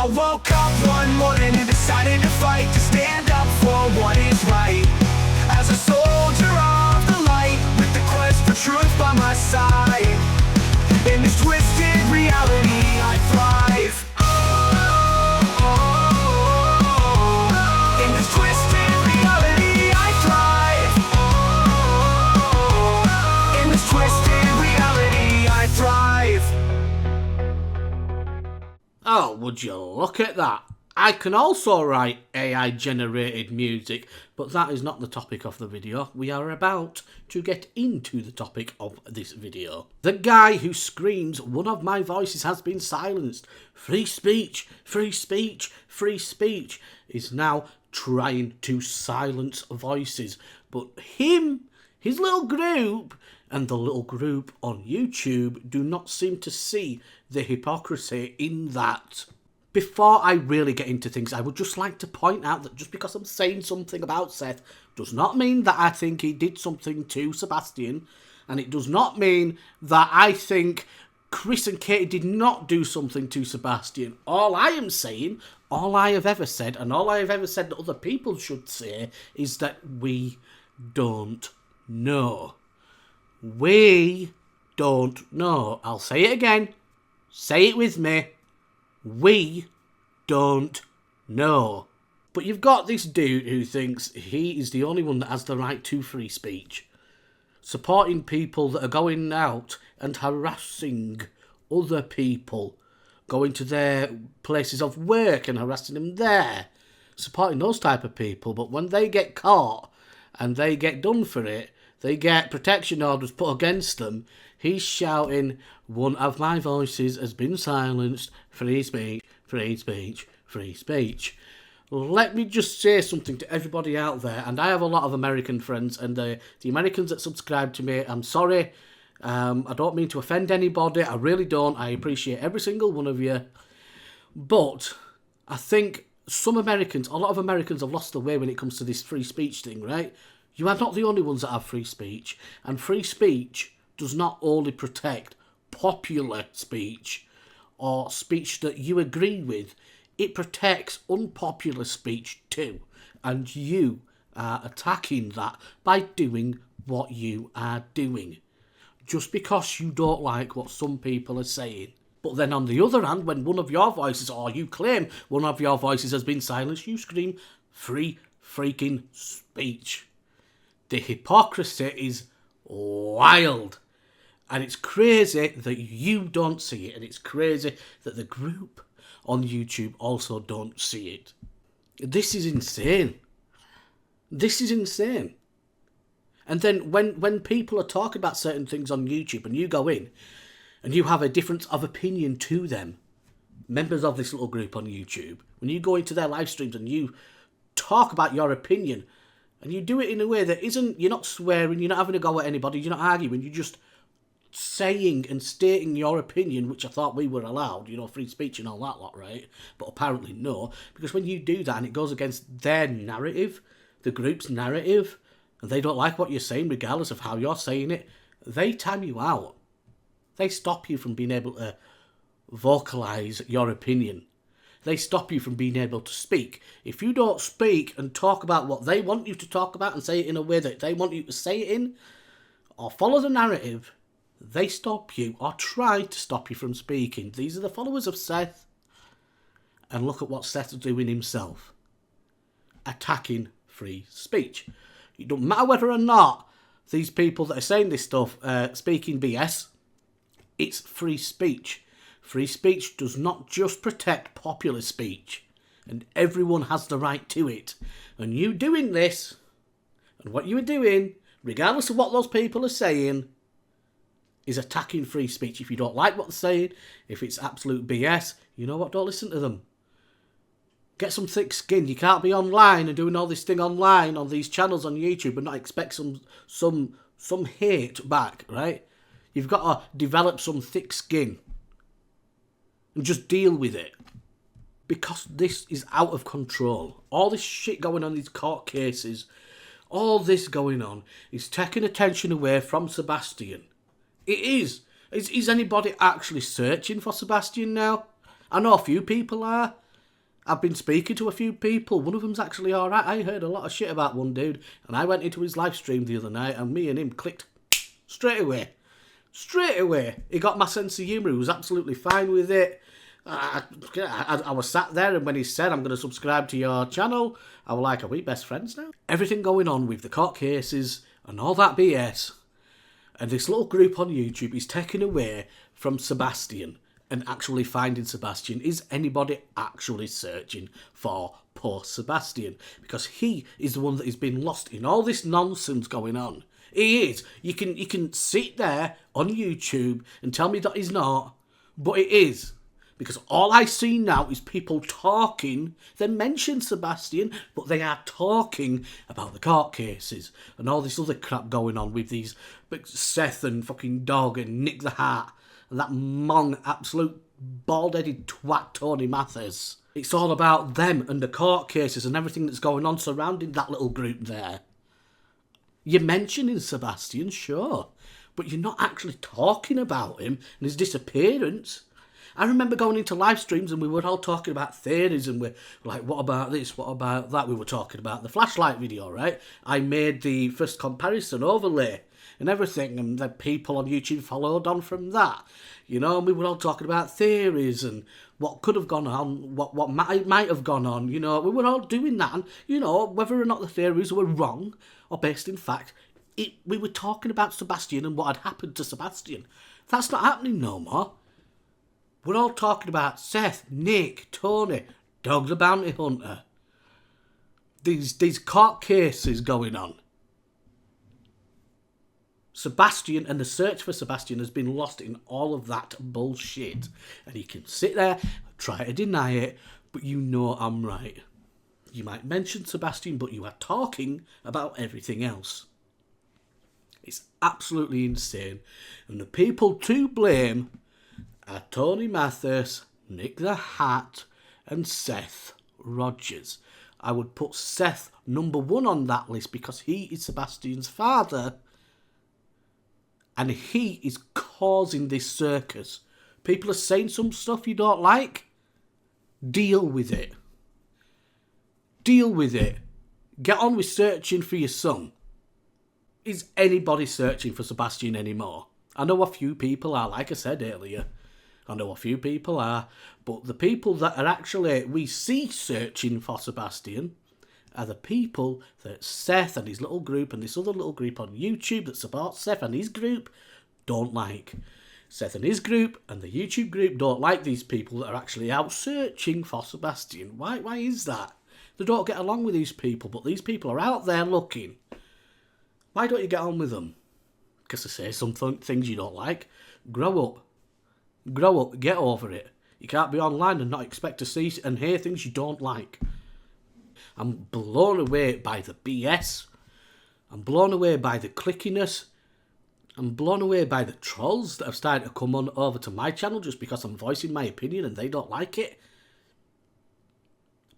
I woke up one morning and decided to fight, to stand up for what is right. As a soldier of the light, with the quest for truth by my side. In this twisted reality I thrive. In this twisted reality I thrive. In this twisted reality I thrive. Oh, would you look at that? I can also write AI-generated music, but that is not the topic of the video. We are about to get into the topic of this video. The guy who screams, "One of my voices has been silenced. Free speech, free speech, free speech," is now trying to silence voices. But him, his little group, and the little group on YouTube do not seem to see the hypocrisy in that. Before I really get into things, I would just like to point out that just because I'm saying something about Seth does not mean that I think he did something to Sebastian, and it does not mean that I think Chris and Katie did not do something to Sebastian. All I am saying, all I have ever said, and all I have ever said that other people should say, is that we don't know. We don't know. I'll say it again. Say it with me. We don't know. But you've got this dude who thinks he is the only one that has the right to free speech, supporting people that are going out and harassing other people, going to their places of work and harassing them there, supporting those type of people. But when they get caught and they get done for it, they get protection orders put against them, he's shouting, "One of my voices has been silenced. Free speech, free speech, free speech." Let me just say something to everybody out there, and I have a lot of American friends, and the Americans that subscribe to me, I'm sorry. I don't mean to offend anybody. I really don't. I appreciate every single one of you. But I think a lot of Americans have lost their way when it comes to this free speech thing, right? You are not the only ones that have free speech, and free speech does not only protect popular speech or speech that you agree with, it protects unpopular speech too. And you are attacking that by doing what you are doing, just because you don't like what some people are saying. But then on the other hand, when one of your voices, or you claim one of your voices has been silenced, you scream free freaking speech. The hypocrisy is wild. And it's crazy that you don't see it. And it's crazy that the group on YouTube also don't see it. This is insane. This is insane. And then when people are talking about certain things on YouTube and you go in and you have a difference of opinion to them, members of this little group on YouTube, when you go into their live streams and you talk about your opinion, and you do it in a way that isn't, you're not swearing, you're not having a go at anybody, you're not arguing, you're just saying and stating your opinion, which I thought we were allowed, free speech and all that lot, right? But apparently no, because when you do that and it goes against their narrative, the group's narrative, and they don't like what you're saying regardless of how you're saying it, they time you out. They stop you from being able to vocalise your opinion. They stop you from being able to speak. If you don't speak and talk about what they want you to talk about and say it in a way that they want you to say it in, or follow the narrative, they stop you or try to stop you from speaking. These are the followers of Seth. And look at what Seth is doing himself. Attacking free speech. It doesn't matter whether or not these people that are saying this stuff speaking BS. It's free speech. Free speech does not just protect popular speech, and everyone has the right to it. And you doing this, and what you are doing, regardless of what those people are saying, is attacking free speech. If you don't like what they're saying, if it's absolute BS, you know what, don't listen to them. Get some thick skin. You can't be online and doing all this thing online on these channels on YouTube and not expect some hate back, right? You've got to develop some thick skin and just deal with it, because this is out of control. All this shit going on, these court cases, all this going on is taking attention away from Sebastian. It is. Is anybody actually searching for Sebastian now? I know a few people are. I've been speaking to a few people. One of them's actually alright. I heard a lot of shit about one dude, and I went into his live stream the other night, and me and him clicked straight away. Straight away. He got my sense of humour. He was absolutely fine with it. I was sat there, and when he said, I'm going to subscribe to your channel, I was like, are we best friends now? Everything going on with the court cases and all that BS, and this little group on YouTube is taken away from Sebastian and actually finding Sebastian. Is anybody actually searching for poor Sebastian? Because he is the one that has been lost in all this nonsense going on. He is. You can sit there on YouTube and tell me that he's not, but it is. Because all I see now is people talking. They mention Sebastian, but they are talking about the court cases and all this other crap going on with these Seth and fucking Dog and Nick the Hat and that mong absolute bald-headed twat Tony Mathers. It's all about them and the court cases and everything that's going on surrounding that little group there. You're mentioning Sebastian, sure, but you're not actually talking about him and his disappearance. I remember going into live streams and we were all talking about theories and we're like, what about this, what about that? We were talking about the flashlight video, right? I made the first comparison overlay and everything, and the people on YouTube followed on from that. You know, and we were all talking about theories and what could have gone on, what might have gone on. You know, we were all doing that, and, you know, whether or not the theories were wrong or based in fact, we were talking about Sebastian and what had happened to Sebastian. That's not happening no more. We're all talking about Seth, Nick, Tony, Dog the Bounty Hunter. These court cases going on. Sebastian and the search for Sebastian has been lost in all of that bullshit. And you can sit there, try to deny it, but you know I'm right. You might mention Sebastian, but you are talking about everything else. It's absolutely insane. And the people to blame are Tony Mathers, Nick the Hat, and Seth Rogers. I would put Seth number 1 on that list because he is Sebastian's father. And he is causing this circus. People are saying some stuff you don't like. Deal with it. Deal with it. Get on with searching for your son. Is anybody searching for Sebastian anymore? I know a few people are, like I said earlier. I know a few people are. But the people that are actually, we see searching for Sebastian, are the people that Seth and his little group and this other little group on YouTube that supports Seth and his group don't like. Seth and his group and the YouTube group don't like these people that are actually out searching for Sebastian. Why is that? They don't get along with these people, but these people are out there looking. Why don't you get on with them? Because they say some things you don't like. Grow up. Grow up. Get over it. You can't be online and not expect to see and hear things you don't like. I'm blown away by the BS. I'm blown away by the clickiness. I'm blown away by the trolls that have started to come on over to my channel just because I'm voicing my opinion and they don't like it.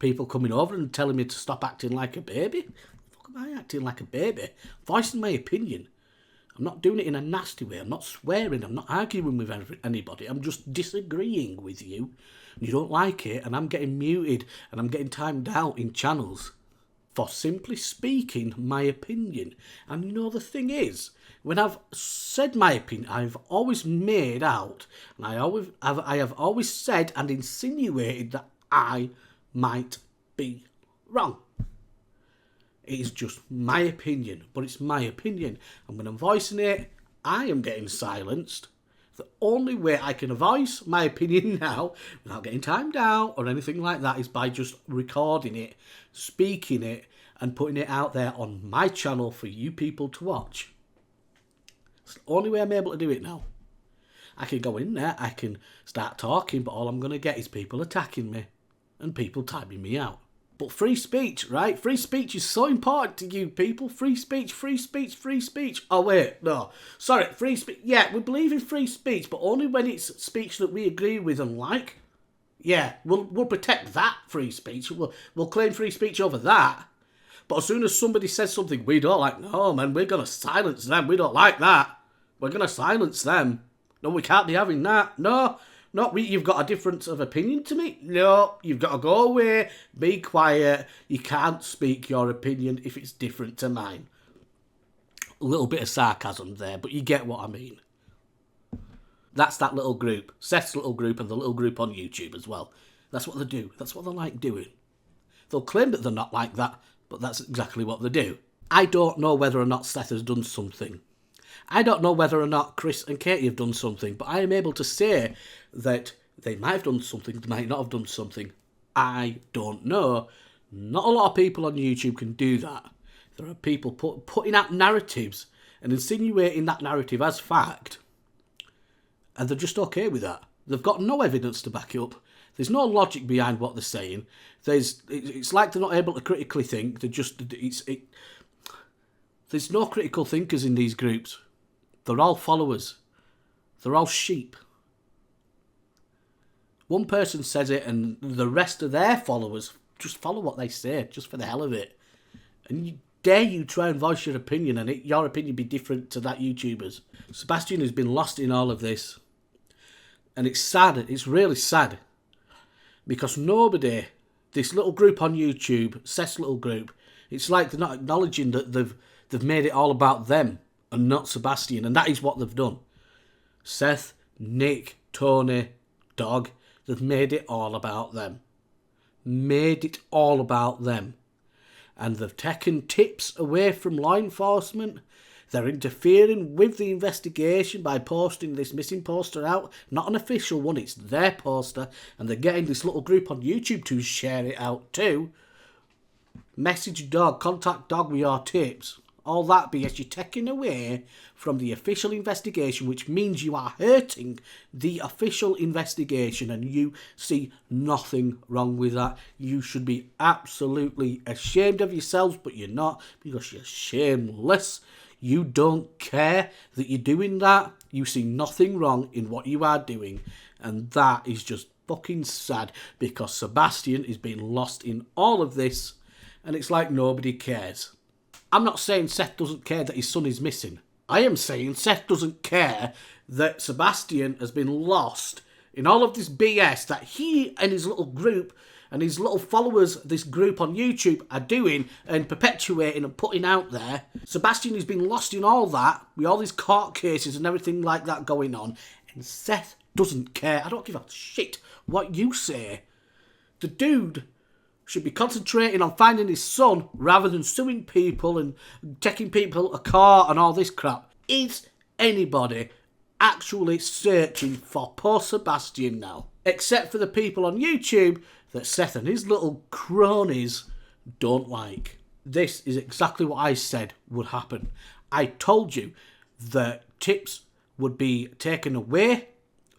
People coming over and telling me to stop acting like a baby. Fuck am I acting like a baby? Voicing my opinion. I'm not doing it in a nasty way. I'm not swearing. I'm not arguing with anybody. I'm just disagreeing with you. You don't like it, and I'm getting muted, and I'm getting timed out in channels for simply speaking my opinion. And you know, the thing is, when I've said my opinion, I've always made out, and I have always said and insinuated that I might be wrong. It is just my opinion, but it's my opinion. And when I'm voicing it, I am getting silenced. The only way I can voice my opinion now, without getting timed out or anything like that, is by just recording it, speaking it, and putting it out there on my channel for you people to watch. It's the only way I'm able to do it now. I can go in there, I can start talking, but all I'm going to get is people attacking me and people timing me out. But free speech, right? Free speech is so important to you people. Free speech, free speech, free speech. Oh, wait, no. Sorry, free speech. Yeah, we believe in free speech, but only when it's speech that we agree with and like. Yeah, we'll protect that free speech. We'll claim free speech over that. But as soon as somebody says something we don't like, no, man, we're going to silence them. We don't like that. We're going to silence them. No, we can't be having that. No, No, you've got a difference of opinion to me. No, you've got to go away, be quiet. You can't speak your opinion if it's different to mine. A little bit of sarcasm there, but you get what I mean. That's that little group. Seth's little group and the little group on YouTube as well. That's what they do. That's what they like doing. They'll claim that they're not like that, but that's exactly what they do. I don't know whether or not Seth has done something. I don't know whether or not Chris and Katie have done something, but I am able to say that they might have done something, they might not have done something. I don't know. Not a lot of people on YouTube can do that. There are people putting out narratives and insinuating that narrative as fact, and they're just okay with that. They've got no evidence to back it up. There's no logic behind what they're saying. It's like they're not able to critically think. There's no critical thinkers in these groups. They're all followers. They're all sheep. One person says it and the rest of their followers just follow what they say, just for the hell of it. And dare you try and voice your opinion and your opinion be different to that YouTuber's. Sebastian has been lost in all of this. And it's sad, it's really sad. Because nobody, this little group on YouTube, Seth's little group, it's like they're not acknowledging that they've made it all about them and not Sebastian, and that is what they've done. Seth, Nick, Tony, Dog, they've made it all about them. Made it all about them. And they've taken tips away from law enforcement. They're interfering with the investigation by posting this missing poster out. Not an official one, it's their poster. And they're getting this little group on YouTube to share it out too. Message Dog, contact Dog with your tips. All that BS, you're taking away from the official investigation, which means you are hurting the official investigation, and you see nothing wrong with that. You should be absolutely ashamed of yourselves, but you're not, because you're shameless. You don't care that you're doing that. You see nothing wrong in what you are doing, and that is just fucking sad, because Sebastian is being lost in all of this, and it's like nobody cares. I'm not saying Seth doesn't care that his son is missing. I am saying Seth doesn't care that Sebastian has been lost in all of this BS that he and his little group and his little followers, this group on YouTube, are doing and perpetuating and putting out there. Sebastian has been lost in all that, with all these court cases and everything like that going on, and Seth doesn't care. I don't give a shit what you say. The dude should be concentrating on finding his son rather than suing people and taking people to court and all this crap. Is anybody actually searching for poor Sebastian now? Except for the people on YouTube that Seth and his little cronies don't like. This is exactly what I said would happen. I told you that tips would be taken away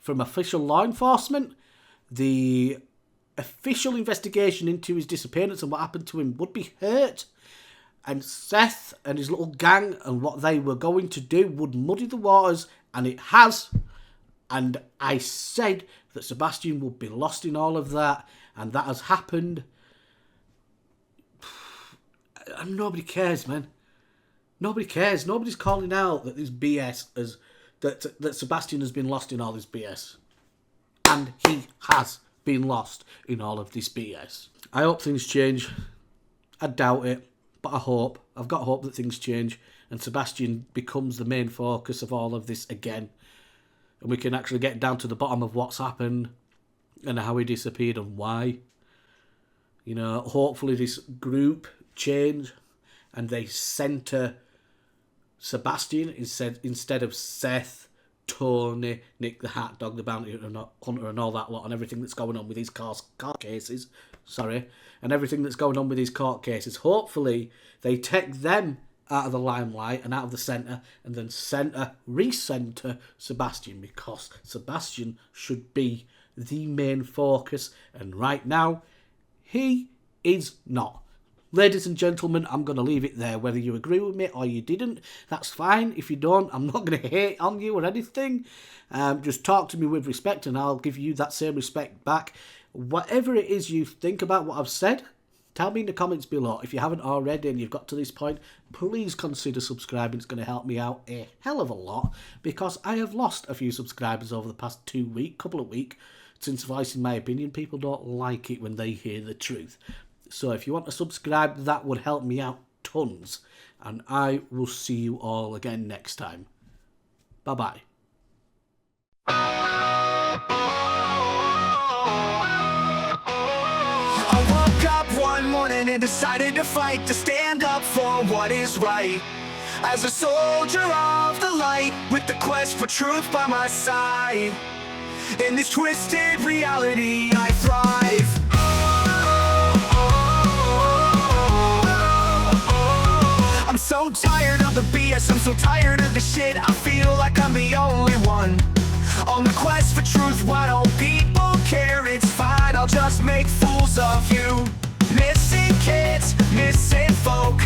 from official law enforcement. The official investigation into his disappearance and what happened to him would be hurt, and Seth and his little gang and what they were going to do would muddy the waters, and it has. And I said that Sebastian would be lost in all of that, and that has happened. And nobody cares, man. Nobody cares. Nobody's calling out that this BS that Sebastian has been lost in all this BS, and he has been lost in all of this BS. I hope things change. I doubt it, but I hope. I've got hope that things change and Sebastian becomes the main focus of all of this again, and we can actually get down to the bottom of what's happened and how he disappeared and why. You know, hopefully this group change and they centre Sebastian instead of Seth, Tony, Nick the Hat Dog, the Bounty Hunter and all that lot, and everything that's going on with these court cases. And everything that's going on with these court cases. Hopefully they take them out of the limelight and out of the centre, and then re-centre Sebastian, because Sebastian should be the main focus, and right now he is not. Ladies and gentlemen, I'm going to leave it there. Whether you agree with me or you didn't, that's fine. If you don't, I'm not going to hate on you or anything. Just talk to me with respect and I'll give you that same respect back. Whatever it is you think about what I've said, Tell me in the comments below. If you haven't already and you've got to this point, please consider subscribing. It's going to help me out a hell of a lot, because I have lost a few subscribers over the past couple of weeks since voicing my opinion. People don't like it when they hear the truth. So if you want to subscribe, that would help me out tons. And I will see you all again next time. Bye-bye. I woke up one morning and decided to fight, to stand up for what is right. As a soldier of the light, with the quest for truth by my side. In this twisted reality, I thrive. I'm so tired of the BS, I'm so tired of the shit. I feel like I'm the only one on the quest for truth. Why don't people care? It's fine, I'll just make fools of you. Missing kids, missing folk,